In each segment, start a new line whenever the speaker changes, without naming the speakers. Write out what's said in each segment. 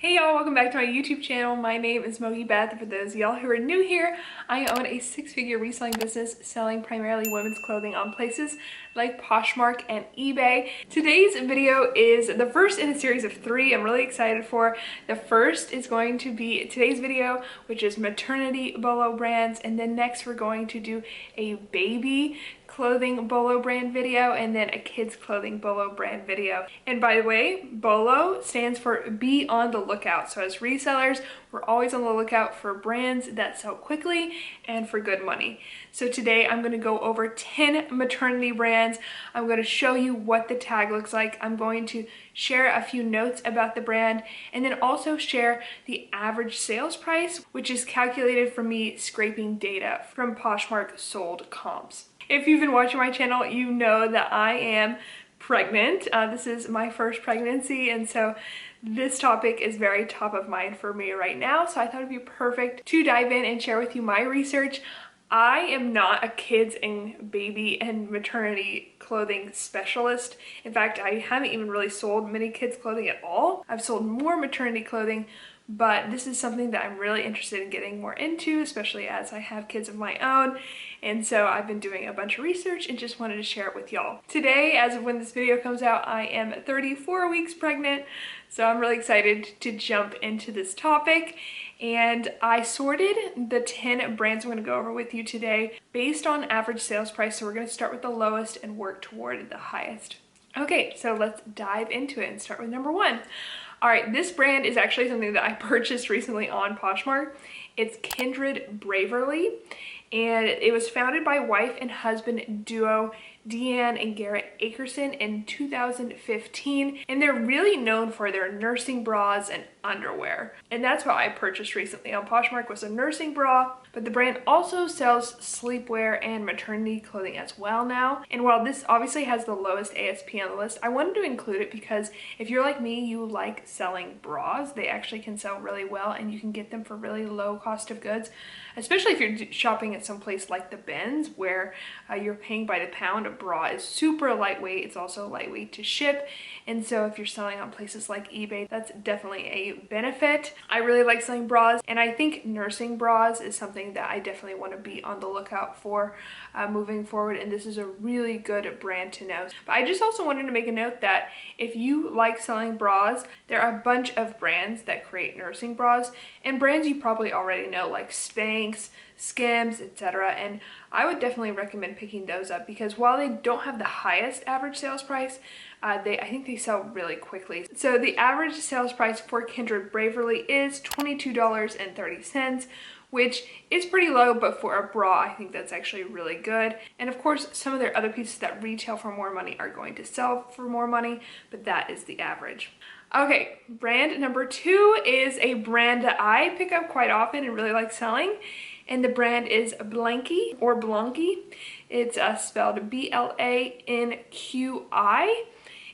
Hey y'all, welcome back to my YouTube channel. My name is MOGIBETH. For those of y'all who are new here, I own a six-figure reselling business selling primarily women's clothing on places like Poshmark and eBay. Today's video is the first in a series of three I'm really excited for. The first is going to be today's video, which is maternity BOLO brands, and then next we're going to do a baby clothing BOLO brand video and then a kids clothing BOLO brand video. And by the way, BOLO stands for be on the lookout. So as resellers, we're always on the lookout for brands that sell quickly and for good money. So today I'm going to go over 10 maternity brands. I'm going to show you what the tag looks like. I'm going to share a few notes about the brand and then also share the average sales price, which is calculated from me scraping data from Poshmark sold comps. If you've been watching my channel, you know that I am pregnant. This is my first pregnancy, and so this topic is very top of mind for me right now. So I thought it'd be perfect to dive in and share with you my research. I am not a kids and baby and maternity clothing specialist. In fact, I haven't even really sold many kids clothing at all. I've sold more maternity clothing, but this is something that I'm really interested in getting more into, especially as I have kids of my own. And so I've been doing a bunch of research and just wanted to share it with y'all. Today, as of when this video comes out, I am 34 weeks pregnant. So I'm really excited to jump into this topic. And I sorted the 10 brands I'm going to go over with you today based on average sales price. So we're going to start with the lowest and work toward the highest. Okay, so let's dive into it and start with number one. All right, this brand is actually something that I purchased recently on Poshmark. It's Kindred Braverly, and it was founded by wife and husband duo Deanne and Garrett Akerson in 2015, and they're really known for their nursing bras and underwear. And that's what I purchased recently on Poshmark, was a nursing bra, but the brand also sells sleepwear and maternity clothing as well now. And while this obviously has the lowest ASP on the list, I wanted to include it because if you're like me, you like selling bras. They actually can sell really well, and you can get them for really low cost of goods, especially if you're shopping at some place like the Bins where you're paying by the pound. A bra is super lightweight. It's also lightweight to ship, and so if you're selling on places like eBay, that's definitely a benefit. I really like selling bras, and I think nursing bras is something that I definitely want to be on the lookout for moving forward, and this is a really good brand to know. But I just also wanted to make a note that if you like selling bras, there are a bunch of brands that create nursing bras, and brands you probably already know like Spanx, Skims, etc. And I would definitely recommend picking those up because while they don't have the highest average sales price, I think they sell really quickly. So the average sales price for Kindred Braverly is $22.30, which is pretty low, but for a bra, I think that's actually really good. And of course, some of their other pieces that retail for more money are going to sell for more money, but that is the average. Okay, brand number two is a brand that I pick up quite often and really like selling. And the brand is Blanqi or Blanqi. It's spelled B-L-A-N-Q-I.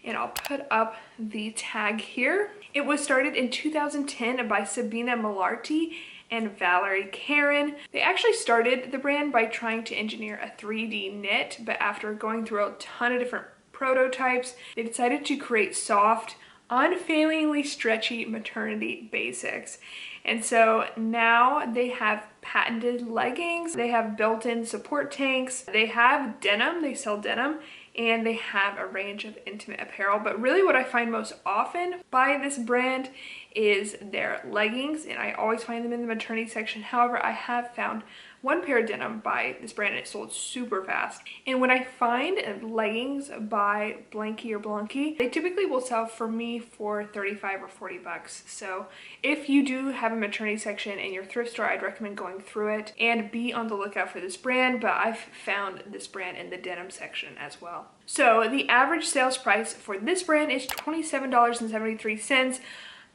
And I'll put up the tag here. It was started in 2010 by Sabina Malarty and Valerie Karen. They actually started the brand by trying to engineer a 3D knit, but after going through a ton of different prototypes, they decided to create soft, unfailingly stretchy maternity basics. And so now they have patented leggings, they have built-in support tanks, they have denim, they sell denim, and they have a range of intimate apparel. But really what I find most often by this brand is their leggings, and I always find them in the maternity section. However, I have found one pair of denim by this brand and it sold super fast. And when I find leggings by Blanqi or Blanqi, they typically will sell for me for 35 or 40 bucks. So if you do have a maternity section in your thrift store, I'd recommend going through it and be on the lookout for this brand, but I've found this brand in the denim section as well. So the average sales price for this brand is $27.73.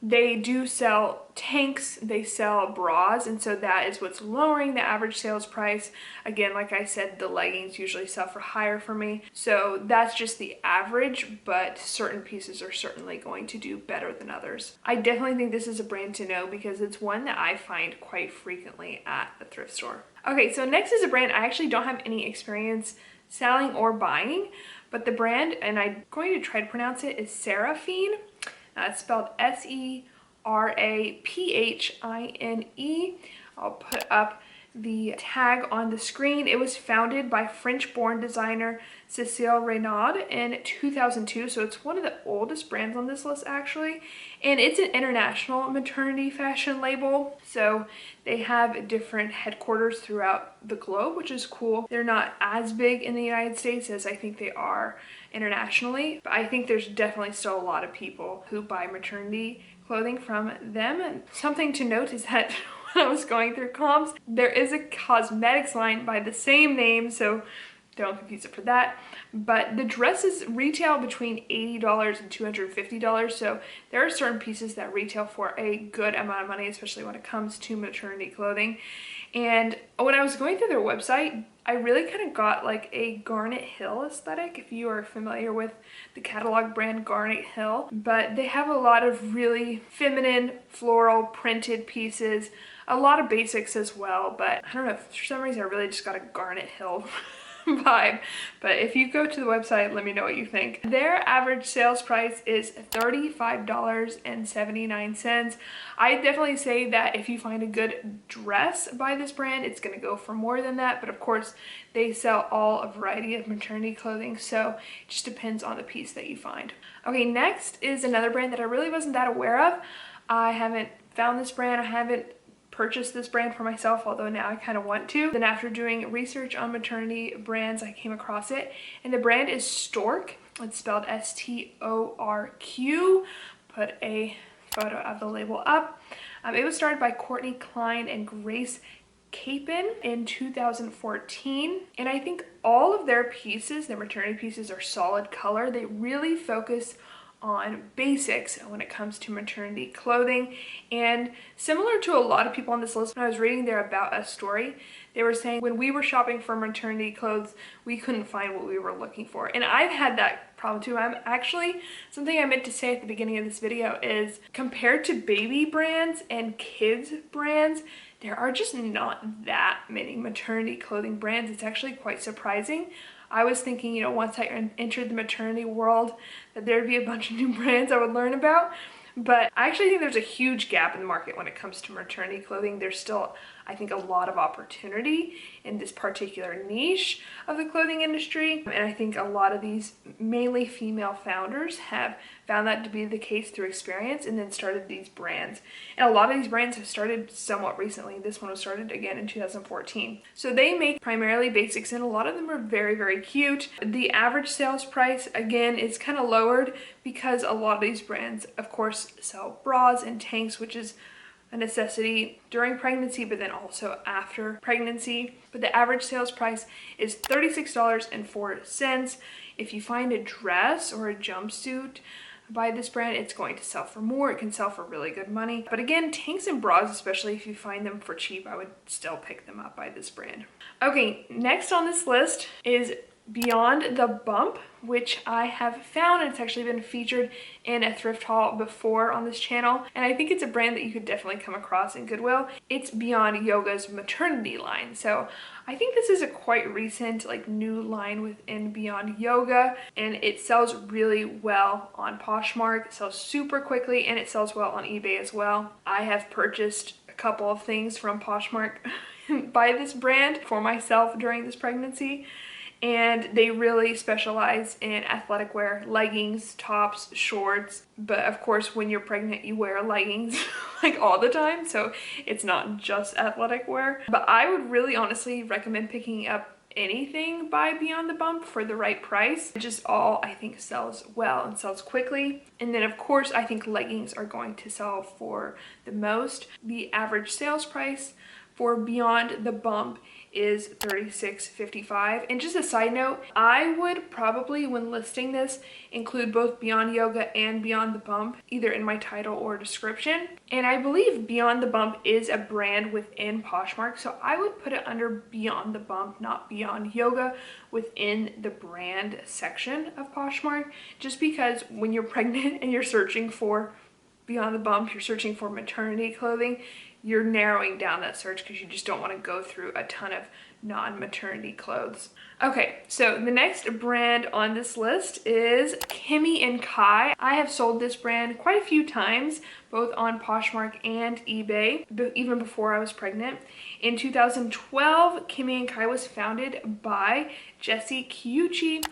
They do sell tanks, they sell bras, and so that is what's lowering the average sales price. Again, like I said, the leggings usually sell for higher for me. So that's just the average, but certain pieces are certainly going to do better than others. I definitely think this is a brand to know because it's one that I find quite frequently at the thrift store. Okay, so next is a brand I actually don't have any experience selling or buying, but the brand, and I'm going to try to pronounce it, is Seraphine. It's spelled S-E-R-A-P-H-I-N-E. Raphine. I'll put up the tag on the screen. It was founded by French-born designer Cécile Renaud in 2002, so it's one of the oldest brands on this list actually, and it's an international maternity fashion label, so they have different headquarters throughout the globe, which is cool. They're not as big in the United States as I think they are internationally, but I think there's definitely still a lot of people who buy maternity clothing from them. And something to note is that when I was going through comps, there is a cosmetics line by the same name, so don't confuse it for that. But the dresses retail between $80 and $250, so there are certain pieces that retail for a good amount of money, especially when it comes to maternity clothing. And when I was going through their website, I really kind of got like a Garnet Hill aesthetic, if you are familiar with the catalog brand Garnet Hill. But they have a lot of really feminine, floral, printed pieces, a lot of basics as well. But I don't know, for some reason I really just got a Garnet Hill vibe. But if you go to the website, let me know what you think. Their average sales price is $35.79. I definitely say that if you find a good dress by this brand, it's going to go for more than that. But of course, they sell a variety of maternity clothing, so it just depends on the piece that you find. Okay, next is another brand that I really wasn't that aware of. I haven't found this brand. I haven't purchased this brand for myself, although now I kind of want to. Then after doing research on maternity brands, I came across it, and the brand is Storq. It's spelled S-T-O-R-Q. Put a photo of the label up. It was started by Courtney Klein and Grace Capon in 2014, and I think all of their pieces, their maternity pieces, are solid color. They really focus on basics when it comes to maternity clothing, and similar to a lot of people on this list, when I was reading their About Us story, they were saying when we were shopping for maternity clothes, we couldn't find what we were looking for. And I've had that problem too. I'm actually, something I meant to say at the beginning of this video is, compared to baby brands and kids brands, there are just not that many maternity clothing brands. It's actually quite surprising. I was thinking, you know, once I entered the maternity world, that there'd be a bunch of new brands I would learn about. But I actually think there's a huge gap in the market when it comes to maternity clothing. There's still, I think, a lot of opportunity in this particular niche of the clothing industry. And I think a lot of these mainly female founders have found that to be the case through experience and then started these brands. And a lot of these brands have started somewhat recently. This one was started again in 2014. So they make primarily basics, and a lot of them are very, very cute. The average sales price, again, is kind of lowered because a lot of these brands, of course, sell bras and tanks, which is a necessity during pregnancy, but then also after pregnancy. But the average sales price is $36.04. If you find a dress or a jumpsuit by this brand, it's going to sell for more. It can sell for really good money. But again, tanks and bras, especially if you find them for cheap, I would still pick them up by this brand. Okay, next on this list is Beyond the Bump, which I have found, and it's actually been featured in a thrift haul before on this channel, and I think it's a brand that you could definitely come across in Goodwill. It's Beyond Yoga's maternity line, so I think this is a quite recent, like, new line within Beyond Yoga, and it sells really well on Poshmark. It sells super quickly, and it sells well on eBay as well. I have purchased a couple of things from Poshmark by this brand for myself during this pregnancy. And they really specialize in athletic wear, leggings, tops, shorts. But of course, when you're pregnant, you wear leggings like all the time. So it's not just athletic wear. But I would really honestly recommend picking up anything by Beyond the Bump for the right price. It just all, I think, sells well and sells quickly. And then of course, I think leggings are going to sell for the most. The average sales price for Beyond the Bump is $36.55. And just a side note, I would probably, when listing this, include both Beyond Yoga and Beyond the Bump, either in my title or description. And I believe Beyond the Bump is a brand within Poshmark, so I would put it under Beyond the Bump, not Beyond Yoga, within the brand section of Poshmark, just because when you're pregnant and you're searching for Beyond the Bump, you're searching for maternity clothing, you're narrowing down that search because you just don't want to go through a ton of non-maternity clothes. Okay, so the next brand on this list is Kimi and Kai. I have sold this brand quite a few times, both on Poshmark and eBay, even before I was pregnant. In 2012, Kimi and Kai was founded by Jesse Kiuchi.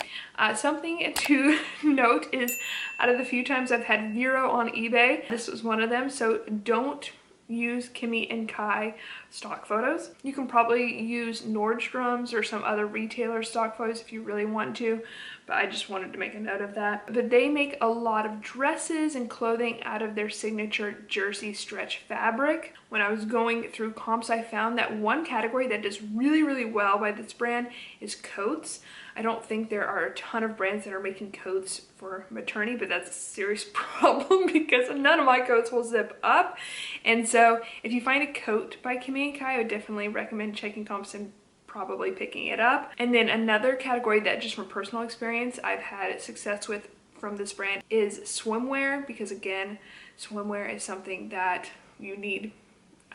Something to note is, out of the few times I've had 0 on eBay, this was one of them, so don't use Kimi and Kai stock photos. You can probably use Nordstrom's or some other retailer stock photos if you really want to, but I just wanted to make a note of that. But they make a lot of dresses and clothing out of their signature jersey stretch fabric. When I was going through comps, I found that one category that does really, really well by this brand is coats. I don't think there are a ton of brands that are making coats for maternity, but that's a serious problem because none of my coats will zip up. And so if you find a coat by Kimi and Kai, I would definitely recommend checking comps and probably picking it up. And then another category that, just from personal experience, I've had success with from this brand is swimwear, because again, swimwear is something that you need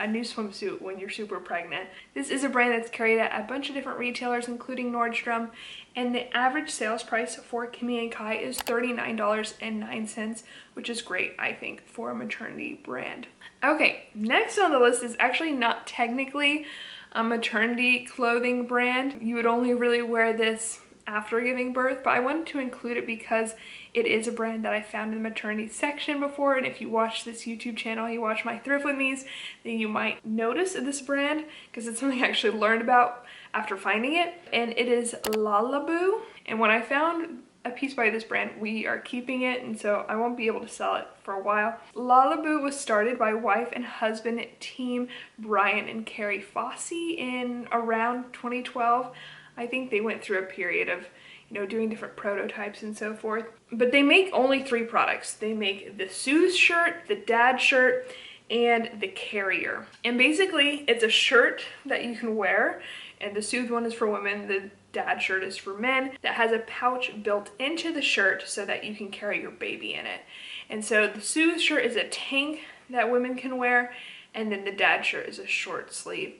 a new swimsuit when you're super pregnant. This is a brand that's carried at a bunch of different retailers, including Nordstrom, and the average sales price for Kimi and Kai is $39.09, which is great, I think, for a maternity brand. Okay, next on the list is actually not technically a maternity clothing brand. You would only really wear this after giving birth, but I wanted to include it because it is a brand that I found in the maternity section before, and if you watch this YouTube channel, you watch my thrift with me's, then you might notice this brand because it's something I actually learned about after finding it, and it is Lalabu. And when I found a piece by this brand, we are keeping it, and so I won't be able to sell it for a while. Lalabu was started by wife and husband team Brian and Carrie Fossey in around 2012. I think they went through a period of, you know, doing different prototypes and so forth. But they make only 3 products. They make the Soothe shirt, the Dad shirt, and the Carrier. And basically, it's a shirt that you can wear, and the Soothe one is for women, the Dad shirt is for men, that has a pouch built into the shirt so that you can carry your baby in it. And so the Soothe shirt is a tank that women can wear, and then the Dad shirt is a short sleeve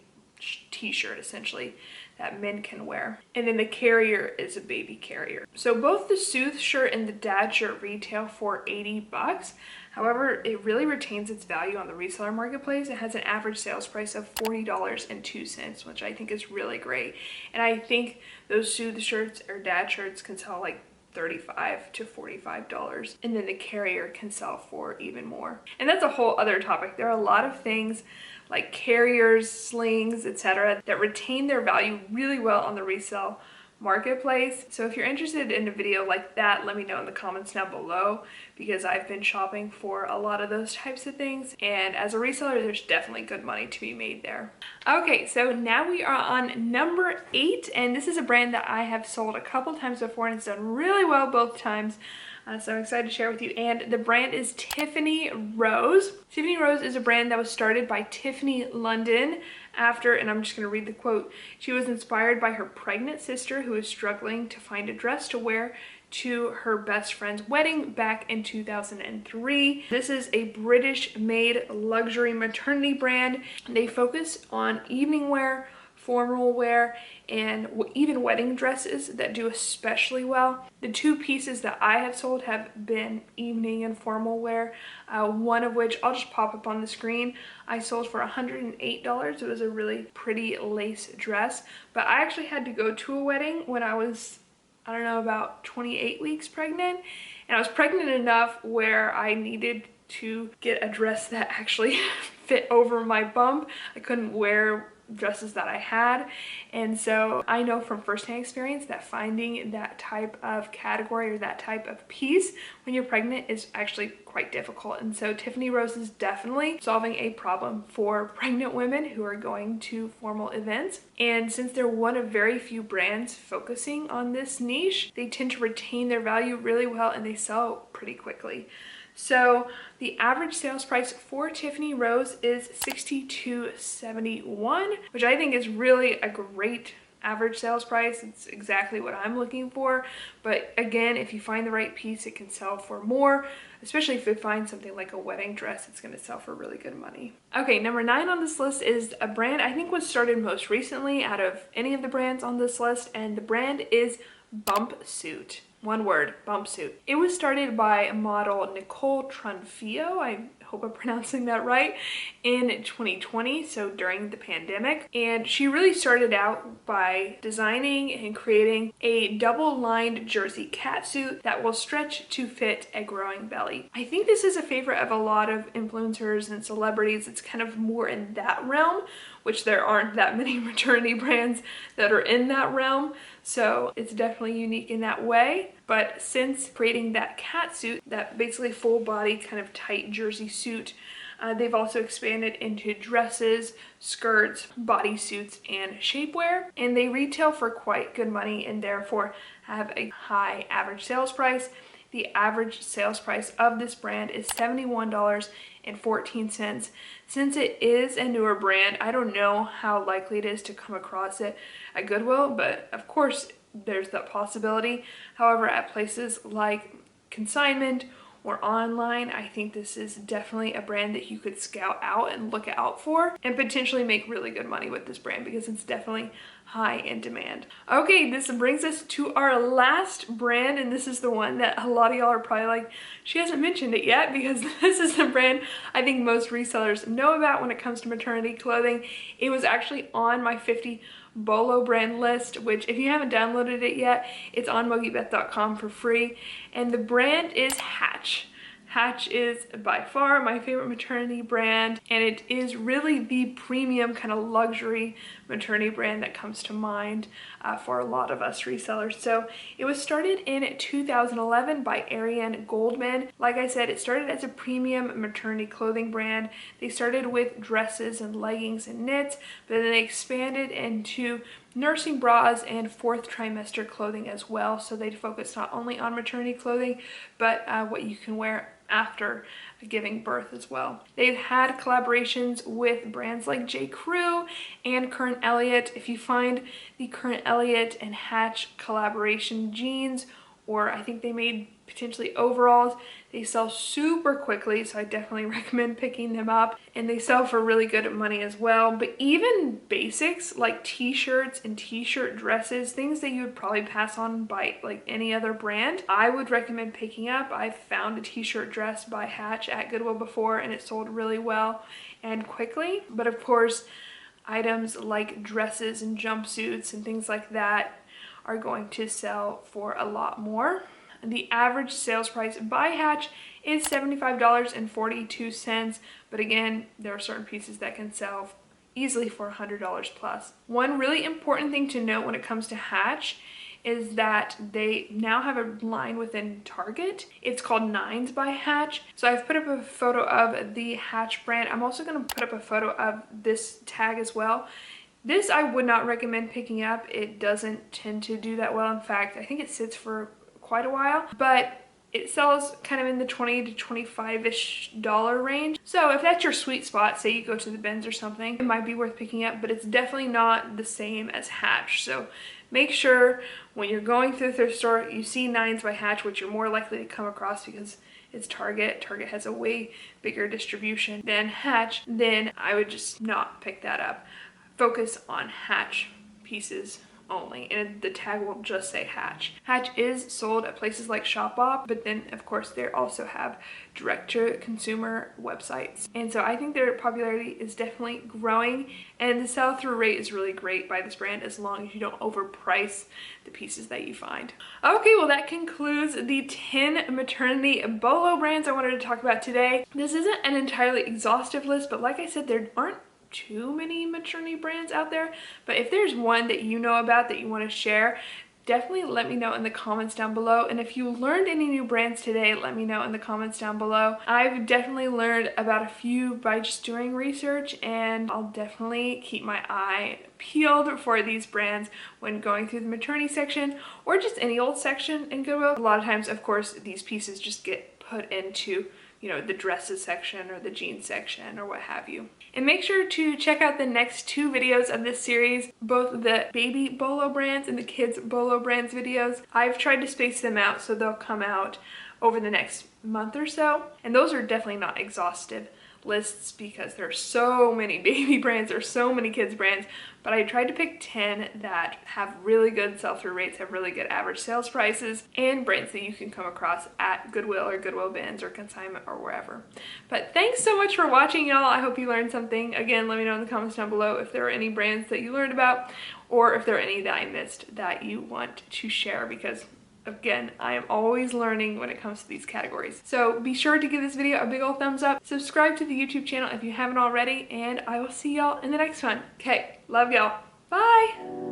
t-shirt, essentially, that men can wear. And then the Carrier is a baby carrier. So both the Soothe shirt and the Dad shirt retail for $80. However, it really retains its value on the reseller marketplace. It has an average sales price of $40.02, which I think is really great. And I think those Soothe shirts or Dad shirts can sell like $35 to $45, and then the Carrier can sell for even more. And that's a whole other topic. There are a lot of things like carriers, slings, etc., that retain their value really well on the resale marketplace. So if you're interested in a video like that, let me know in the comments down below, because I've been shopping for a lot of those types of things, and as a reseller, there's definitely good money to be made there. Okay, so now we are on number 8, and this is a brand that I have sold a couple times before and it's done really well both times. So I'm excited to share with you, and the brand is Tiffany Rose. Tiffany Rose is a brand that was started by Tiffany London after, and I'm just going to read the quote, she was inspired by her pregnant sister who was struggling to find a dress to wear to her best friend's wedding back in 2003. This is a British-made luxury maternity brand. They focus on evening wear, formal wear, and even wedding dresses that do especially well. The 2 pieces that I have sold have been evening and formal wear, one of which I'll just pop up on the screen. I sold for $108. It was a really pretty lace dress, but I actually had to go to a wedding when I was, I don't know, about 28 weeks pregnant, and I was pregnant enough where I needed to get a dress that actually fit over my bump. I couldn't wear dresses that I had, and so I know from firsthand experience that finding that type of category or that type of piece when you're pregnant is actually quite difficult. And so Tiffany Rose is definitely solving a problem for pregnant women who are going to formal events, and since they're one of very few brands focusing on this niche, they tend to retain their value really well and they sell pretty quickly. So the average sales price for Tiffany Rose is $62.71, which I think is really a great average sales price. It's exactly what I'm looking for. But again, if you find the right piece, it can sell for more. especially if you find something like a wedding dress, it's going to sell for really good money. Okay, number 9 on this list is a brand I think was started most recently out of any of the brands on this list, and the brand is Bumpsuit. One word, Bumpsuit. It was started by model Nicole Trunfio, I hope I'm pronouncing that right, in 2020, so during the pandemic. And she really started out by designing and creating a double-lined jersey catsuit that will stretch to fit a growing belly. I think this is a favorite of a lot of influencers and celebrities. It's kind of more in that realm, which there aren't that many maternity brands that are in that realm. So it's definitely unique in that way. But since creating that catsuit, that basically full body kind of tight jersey suit, they've also expanded into dresses, skirts, bodysuits, and shapewear. And they retail for quite good money and therefore have a high average sales price. The average sales price of this brand is $71.14. Since it is a newer brand, I don't know how likely it is to come across it at Goodwill, but of course there's that possibility. However, at places like consignment or online, I think this is definitely a brand that you could scout out and look out for and potentially make really good money with this brand because it's definitely high in demand. Okay, this brings us to our last brand, and this is the one that a lot of y'all are probably like, she hasn't mentioned it yet, because this is the brand I think most resellers know about when it comes to maternity clothing. It was actually on my 50 BOLO brand list, which if you haven't downloaded it yet, it's on MOGIBETH.com for free, and the brand is Hatch. Hatch is by far my favorite maternity brand, and it is really the premium kind of luxury maternity brand that comes to mind for a lot of us resellers. So it was started in 2011 by Ariane Goldman. Like I said, it started as a premium maternity clothing brand. They started with dresses and leggings and knits, but then they expanded into nursing bras and 4th trimester clothing as well. So they focus not only on maternity clothing, but what you can wear after giving birth as well. They've had collaborations with brands like J. Crew and Current Elliott. If you find the Current Elliott and Hatch collaboration jeans, or I think they made potentially overalls, they sell super quickly, so I definitely recommend picking them up, and they sell for really good money as well. But even basics like t-shirts and t-shirt dresses, things that you would probably pass on by like any other brand, I would recommend picking up. I've found a t-shirt dress by Hatch at Goodwill before, and it sold really well and quickly. But of course, items like dresses and jumpsuits and things like that are going to sell for a lot more. The average sales price by Hatch is $75.42, but again, there are certain pieces that can sell easily for $100 plus. One really important thing to note when it comes to Hatch is that they now have a line within Target. It's called Nines by Hatch. So I've put up a photo of the Hatch brand. I'm also going to put up a photo of this tag as well. This I would not recommend picking up. It doesn't tend to do that well. In fact, I think it sits for quite a while, but it sells kind of in the $20 to $25-ish range. So if that's your sweet spot, say you go to the bins or something, it might be worth picking up, but it's definitely not the same as Hatch. So make sure when you're going through the thrift store, you see Nines by Hatch, which you're more likely to come across because it's Target. Target has a way bigger distribution than Hatch. Then I would just not pick that up. Focus on Hatch pieces only, and the tag will just say Hatch. Hatch is sold at places like Shopbop, but then of course they also have direct-to-consumer websites, and so I think their popularity is definitely growing, and the sell-through rate is really great by this brand as long as you don't overprice the pieces that you find. Okay, well that concludes the 10 maternity BOLO brands I wanted to talk about today. This isn't an entirely exhaustive list, but like I said, there aren't too many maternity brands out there, but if there's one that you know about that you want to share, definitely let me know in the comments down below. And if you learned any new brands today, let me know in the comments down below. I've definitely learned about a few by just doing research, and I'll definitely keep my eye peeled for these brands when going through the maternity section or just any old section in Goodwill. A lot of times, of course, these pieces just get put into, you know, the dresses section or the jeans section or what have you. And make sure to check out the next 2 videos of this series, both the baby BOLO brands and the kids BOLO brands videos. I've tried to space them out so they'll come out over the next month or so. And those are definitely not exhaustive lists because there are so many baby brands, there's so many kids brands, but I tried to pick 10 that have really good sell-through rates, have really good average sales prices, and brands that you can come across at Goodwill or Goodwill Bins or consignment or wherever. But thanks so much for watching, y'all. I hope you learned something. Again, let me know in the comments down below if there are any brands that you learned about or if there are any that I missed that you want to share, because again, I am always learning when it comes to these categories. So be sure to give this video a big old thumbs up, subscribe to the YouTube channel if you haven't already, and I will see y'all in the next one. Okay, love y'all. Bye.